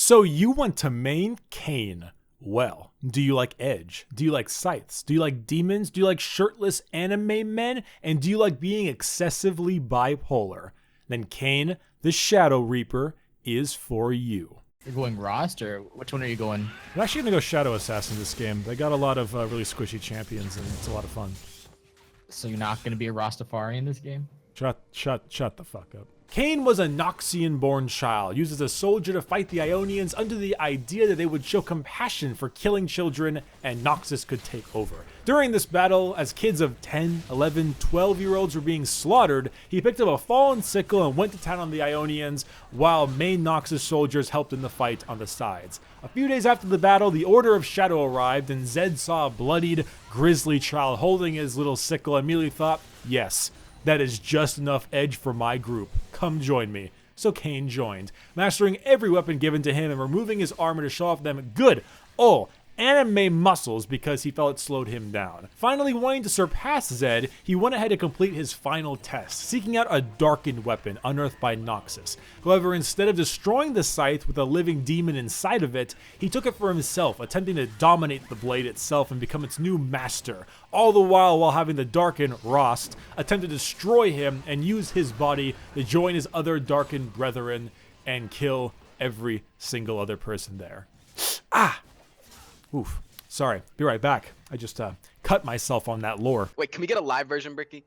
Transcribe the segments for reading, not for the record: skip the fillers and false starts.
So you want to main Kayn. Well, do you like edge? Do you like scythes? Do you like demons? Do you like shirtless anime men? And do you like being excessively bipolar? Then Kayn, the Shadow Reaper, is for you. You're going Rost, or which one are you going? I'm actually going to go Shadow Assassin this game. They got a lot of really squishy champions, and it's a lot of fun. So you're not going to be a Rastafari in this game? Shut the fuck up. Kayn was a Noxian-born child, used as a soldier to fight the Ionians under the idea that they would show compassion for killing children and Noxus could take over. During this battle, as kids of 10, 11, 12-year-olds were being slaughtered, he picked up a fallen sickle and went to town on the Ionians, while main Noxus soldiers helped in the fight on the sides. A few days after the battle, the Order of Shadow arrived, and Zed saw a bloodied, grisly child holding his little sickle and immediately thought, yes, that is just enough edge for my group. Come join me. So Kayn joined, mastering every weapon given to him and removing his armor to show off them good, anime muscles because he felt it slowed him down. Finally wanting to surpass Zed, he went ahead to complete his final test, seeking out a darkened weapon unearthed by Noxus. However, instead of destroying the scythe with a living demon inside of it, he took it for himself, attempting to dominate the blade itself and become its new master, all the while having the darkened Rost attempt to destroy him and use his body to join his other darkened brethren and kill every single other person there. Oof. Sorry. Be right back. I just cut myself on that lore. Wait, can we get a live version, Bricky?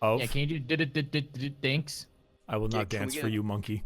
Of? Yeah, can you do thanks? I will not dance for you, monkey.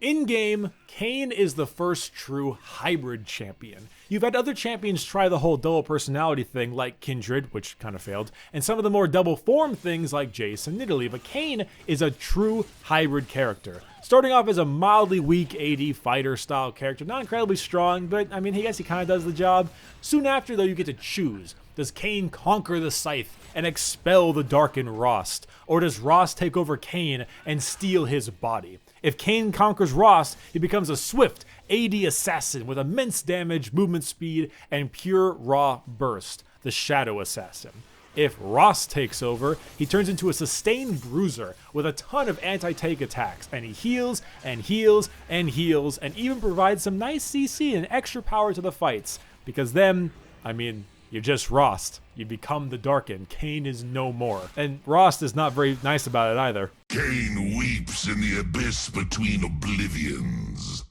In-game, Kayn is the first true hybrid champion. You've had other champions try the whole double personality thing like Kindred, which kind of failed, and some of the more double form things like Jace and Nidalee, but Kayn is a true hybrid character. Starting off as a mildly weak AD fighter style character, not incredibly strong, but I mean, I guess he kind of does the job. Soon after though, you get to choose. Does Kayn conquer the Scythe and expel the darkened Rost? Or does Rost take over Kayn and steal his body? If Kayn conquers Rost, he becomes a swift AD assassin with immense damage, movement speed, and pure raw burst, the Shadow Assassin. If Rost takes over, he turns into a sustained bruiser with a ton of anti-tank attacks, and he heals and heals and heals, and even provides some nice CC and extra power to the fights. Because then, I mean, you're just Rost. You become the Darkened. Kayn is no more. And Rost is not very nice about it either. Kayn weeps in the abyss between oblivions.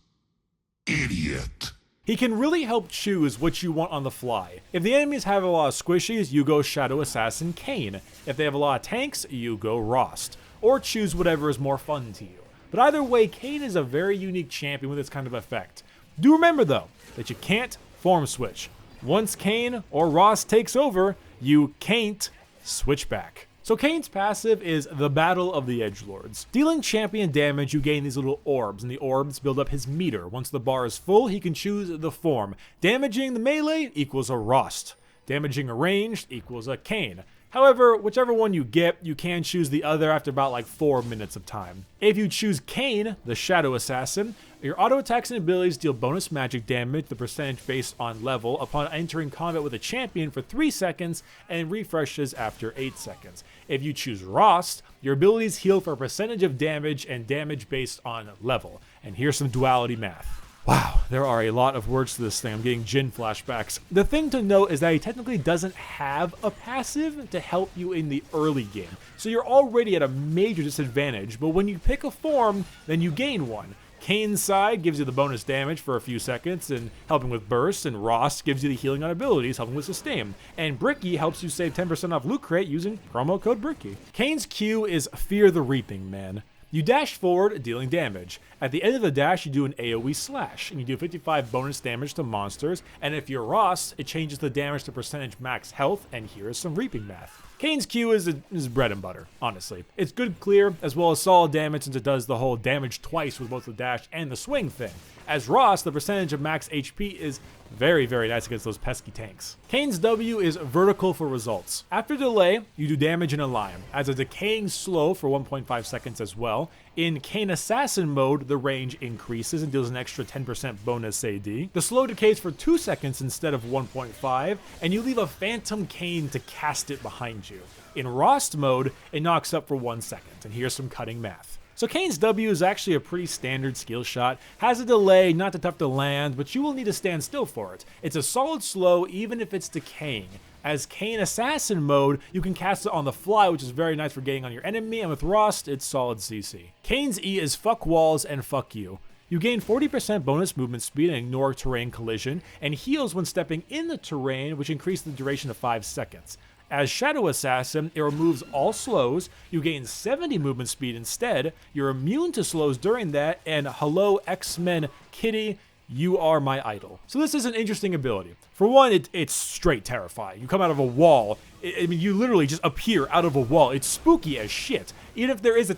Idiot. He can really help choose what you want on the fly. If the enemies have a lot of squishies, you go Shadow Assassin Kayn. If they have a lot of tanks, you go Rost. Or choose whatever is more fun to you. But either way, Kayn is a very unique champion with this kind of effect. Do remember though, that you can't form switch. Once Kayn or Rost takes over, you can't switch back. So Kayn's passive is the Battle of the Edgelords. Dealing champion damage, you gain these little orbs, and the orbs build up his meter. Once the bar is full, he can choose the form. Damaging the melee equals a Rost. Damaging a ranged equals a Kayn. However, whichever one you get, you can choose the other after about like 4 minutes of time. If you choose Kayn, the Shadow Assassin, your auto attacks and abilities deal bonus magic damage, the percentage based on level, upon entering combat with a champion for 3 seconds and refreshes after 8 seconds. If you choose Rost, your abilities heal for a percentage of damage and damage based on level. And here's some duality math. Wow, there are a lot of words to this thing. I'm getting Jin flashbacks. The thing to note is that he technically doesn't have a passive to help you in the early game. So you're already at a major disadvantage, but when you pick a form, then you gain one. Kayn's side gives you the bonus damage for a few seconds and helping with burst, and Rost gives you the healing on abilities, helping with sustain. And Bricky helps you save 10% off loot crate using promo code Bricky. Kayn's Q is Fear the Reaping Man. You dash forward, dealing damage. At the end of the dash, you do an AoE slash, and you do 55 bonus damage to monsters, and if you're Rost, it changes the damage to percentage max health, and here is some reaping math. Kayn's Q is bread and butter, honestly. It's good clear, as well as solid damage since it does the whole damage twice with both the dash and the swing thing. As Rost, the percentage of max HP is very, very nice against those pesky tanks. Kayn's W is vertical for results. After delay, you do damage in a line. As a decaying slow for 1.5 seconds as well. In Kayn Assassin mode, the range increases and deals an extra 10% bonus AD. The slow decays for 2 seconds instead of 1.5, and you leave a Phantom Kayn to cast it behind you. In Rost mode, it knocks up for 1 second, and here's some cutting math. So Kayn's W is actually a pretty standard skill shot, has a delay, not too tough to land, but you will need to stand still for it. It's a solid slow even if it's decaying. As Kayn Assassin mode, you can cast it on the fly, which is very nice for getting on your enemy, and with Rost, it's solid CC. Kayn's E is fuck walls and fuck you. You gain 40% bonus movement speed and ignore terrain collision, and heals when stepping in the terrain, which increases the duration to 5 seconds. As Shadow Assassin, it removes all slows, you gain 70 movement speed instead, you're immune to slows during that, and hello X-Men Kitty, you are my idol. So this is an interesting ability. For one, it's straight terrifying. You come out of a wall, I mean, you literally just appear out of a wall. It's spooky as shit. Even if there is a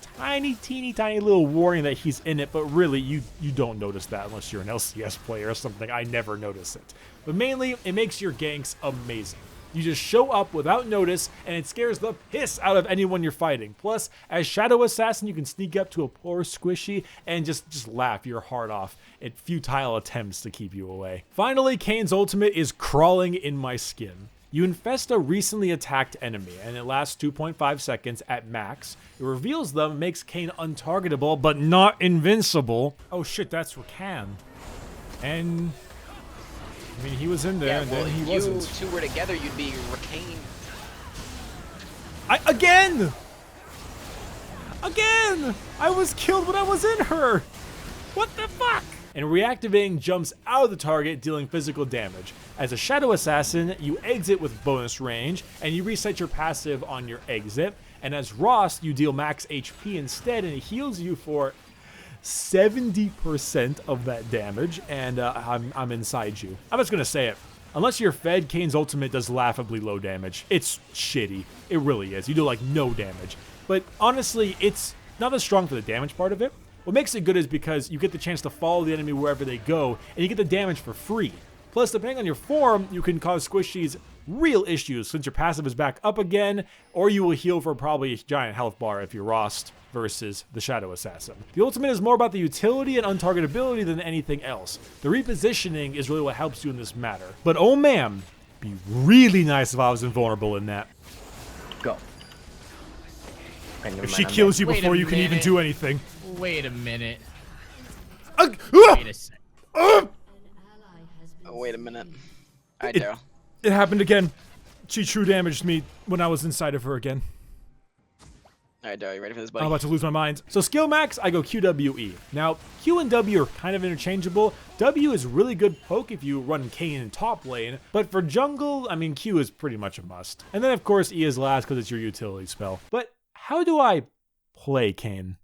teeny tiny little warning that he's in it, but really, you don't notice that unless you're an LCS player or something. I never notice it. But mainly, it makes your ganks amazing. You just show up without notice, and it scares the piss out of anyone you're fighting. Plus, as Shadow Assassin, you can sneak up to a poor squishy and just laugh your heart off at futile attempts to keep you away. Finally, Kayn's ultimate is Crawling in My Skin. You infest a recently attacked enemy, and it lasts 2.5 seconds at max. It reveals them, makes Kayn untargetable, but not invincible. Oh shit, that's Rakan. And I mean, he was in there, and then he wasn't. If you two were together, you'd be Kayn. Again! I was killed when I was in her! What the fuck? And reactivating jumps out of the target, dealing physical damage. As a Shadow Assassin, you exit with bonus range, and you reset your passive on your exit. And as Rost, you deal max HP instead, and it heals you for 70% of that damage, and I'm inside you. I'm just gonna say it. Unless you're fed, Kayn's ultimate does laughably low damage. It's shitty. It really is. You do like no damage. But honestly, it's not as strong for the damage part of it. What makes it good is because you get the chance to follow the enemy wherever they go, and you get the damage for free. Plus, depending on your form, you can cause squishies real issues since your passive is back up again, or you will heal for probably a giant health bar if you're Rost versus the Shadow Assassin. The ultimate is more about the utility and untargetability than anything else. The repositioning is really what helps you in this matter. But oh man, it'd be really nice if I was invulnerable in that. Go. If she kills you before you can even do anything. Wait a minute. Wait Wait a sec. Oh, wait a minute. Alright, Daryl. It happened again. She true damaged me when I was inside of her again. Alright, Daryl, you ready for this, buddy? I'm about to lose my mind. So skill max, I go QWE. Now, Q and W are kind of interchangeable. W is really good poke if you run Kayn in top lane, but for jungle, I mean, Q is pretty much a must. And then, of course, E is last because it's your utility spell. But how do I play Kayn?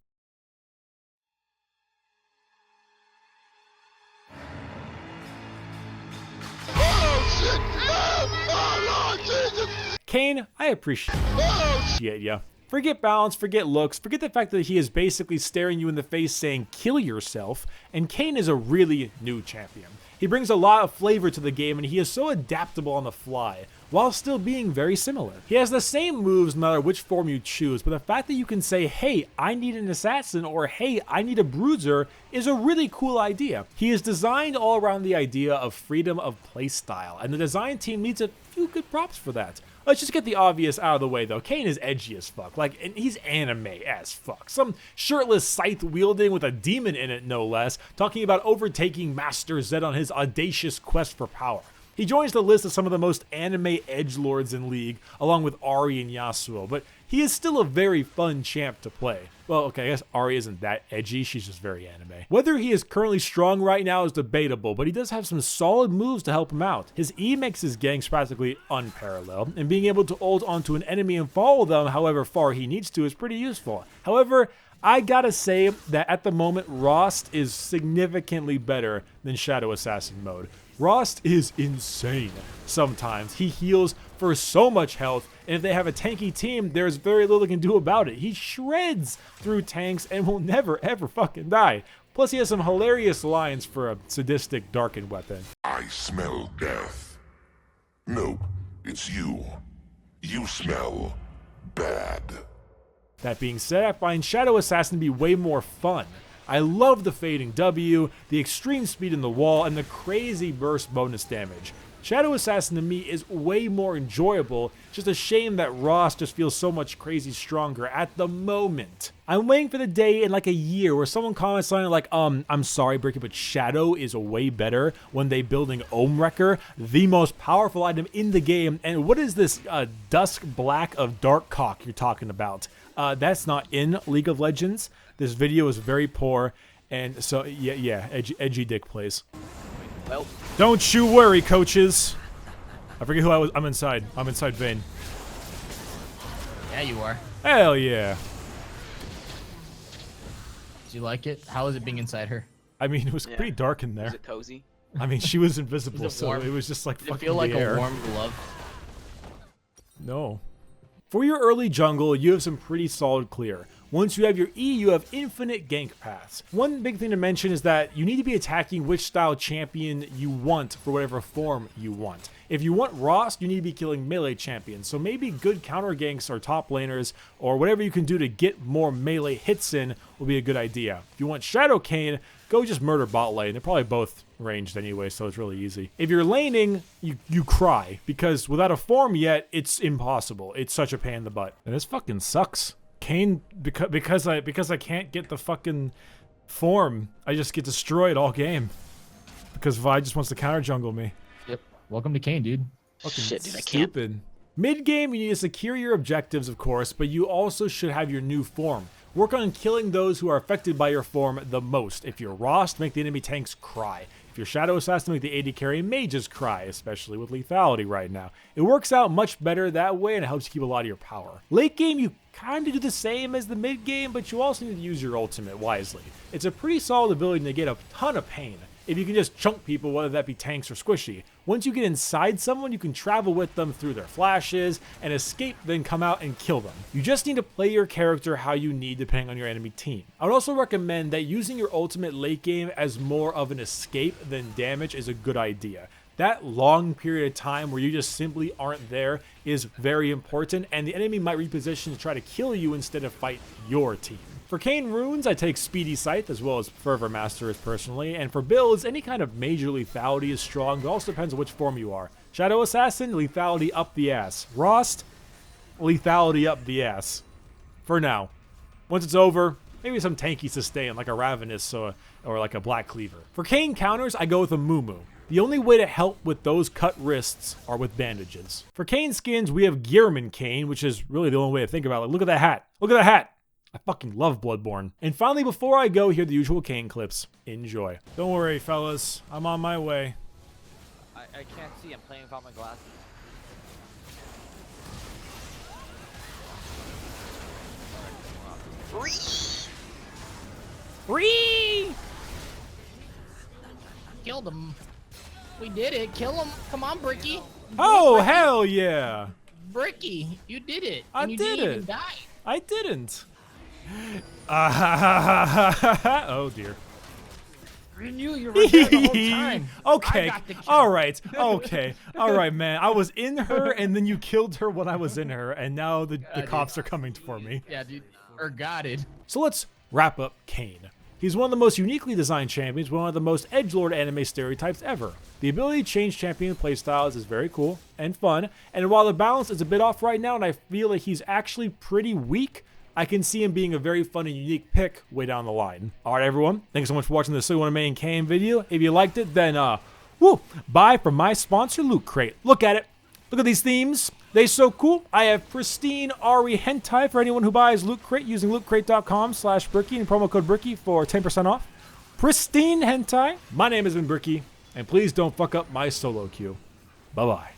Kayn, I appreciate ya. Forget balance, forget looks, forget the fact that he is basically staring you in the face saying kill yourself, and Kayn is a really new champion. He brings a lot of flavor to the game, and he is so adaptable on the fly, while still being very similar. He has the same moves no matter which form you choose, but the fact that you can say, hey, I need an assassin, or hey, I need a bruiser, is a really cool idea. He is designed all around the idea of freedom of playstyle, and the design team needs a few good props for that. Let's just get the obvious out of the way though. Kayn is edgy as fuck, like, and he's anime as fuck. Some shirtless scythe wielding with a demon in it, no less, talking about overtaking Master Zed on his audacious quest for power. He joins the list of some of the most anime edgelords in League, along with Ahri and Yasuo, but he is still a very fun champ to play. Well, okay, I guess Ahri isn't that edgy, she's just very anime. Whether he is currently strong right now is debatable, but he does have some solid moves to help him out. His E makes his ganks practically unparalleled, and being able to ult onto an enemy and follow them however far he needs to is pretty useful. However, I gotta say that at the moment, Rost is significantly better than Shadow Assassin mode. Rost is insane sometimes. He heals for so much health, and if they have a tanky team, there's very little they can do about it. He shreds through tanks and will never ever fucking die. Plus he has some hilarious lines for a sadistic darkened weapon. I smell death. Nope, it's you. You smell bad. That being said, I find Shadow Assassin to be way more fun. I love the fading W, the extreme speed in the wall, and the crazy burst bonus damage. Shadow Assassin to me is way more enjoyable. Just a shame that Ross just feels so much crazy stronger at the moment. I'm waiting for the day in like a year where someone comments something like, I'm sorry, Bricky, but Shadow is way better when they building Ohm Wrecker, the most powerful item in the game. And what is this Dusk Black of Dark Cock you're talking about? That's not in League of Legends. This video is very poor. And so, yeah, edgy dick plays. Well, don't you worry, coaches. I forget who I was. I'm inside Vayne. Yeah, you are. Hell yeah. Do you like it? How is it being inside her? I mean, it was pretty dark in there. is it cozy? I mean, she was invisible, Is it warm? so it was just like Does fucking it feel like the air. a warm glove? No. For your early jungle, you have some pretty solid clear. Once you have your E, you have infinite gank paths. One big thing to mention is that you need to be attacking which style champion you want for whatever form you want. If you want Rost, you need to be killing melee champions, so maybe good counter ganks or top laners or whatever you can do to get more melee hits in will be a good idea. If you want Shadow Kayn, go just murder bot lane. They're probably both ranged anyway, so it's really easy. If you're laning, you cry, because without a form yet, it's impossible. It's such a pain in the butt. And this fucking sucks. Kayn, because I can't get the fucking form, I just get destroyed all game. Because Vi just wants to counter jungle me. Yep. Welcome to Kayn, dude. Fucking Shit, dude, I can't. stupid. Mid game, you need to secure your objectives, of course, but you also should have your new form. Work on killing those who are affected by your form the most. If you're Rost, make the enemy tanks cry. If you're Shadow Assassin, make the AD carry mages cry, especially with lethality right now. It works out much better that way, and it helps you keep a lot of your power. Late game, you kind of do the same as the mid game, but you also need to use your ultimate wisely. It's a pretty solid ability to get a ton of pain if you can just chunk people, whether that be tanks or squishy. Once you get inside someone, you can travel with them through their flashes and escape, then come out and kill them. You just need to play your character how you need depending on your enemy team. I would also recommend that using your ultimate late game as more of an escape than damage is a good idea. That long period of time where you just simply aren't there is very important, and the enemy might reposition to try to kill you instead of fight your team. For Kayn runes, I take Speedy Scythe as well as Fervor Master personally, and for builds, any kind of major lethality is strong, but it also depends on which form you are. Shadow Assassin, lethality up the ass. Rost, lethality up the ass. For now. Once it's over, maybe some tanky sustain like a Ravenous or like a Black Cleaver. For Kayn counters, I go with a Mumu. The only way to help with those cut wrists are with bandages. For Kayn skins, we have Gearman Kayn, which is really the only way to think about it. Like, look at that hat. Look at that hat. I fucking love Bloodborne. And finally, before I go, here are the usual Kayn clips. Enjoy. Don't worry, fellas. I'm on my way. I can't see. I'm playing without my glasses. Free! Killed him. We did it. Kill him. Come on, Bricky. Oh, hell yeah. Bricky, you did it. I And you did didn't it. even die. I didn't. Oh, dear. I knew you were there the whole time. Okay. I got the kill. All right. Okay. All right, man. I was in her, and then you killed her when I was in her, and now the cops are coming for me. Yeah, dude. Ergotted. So let's wrap up Kayn. He's one of the most uniquely designed champions, one of the most edgelord anime stereotypes ever. The ability to change champion playstyles is very cool and fun, and while the balance is a bit off right now and I feel like he's actually pretty weak, I can see him being a very fun and unique pick way down the line. Alright everyone, thanks so much for watching this So You Want to Main Kayn video. If you liked it, then buy from my sponsor Loot Crate. Look at it. Look at these themes. They're so cool. I have pristine Ari hentai for anyone who buys Loot Crate using lootcrate.com/Bricky and promo code Bricky for 10% off. Pristine hentai. My name has been Bricky, and please don't fuck up my solo queue. Bye-bye.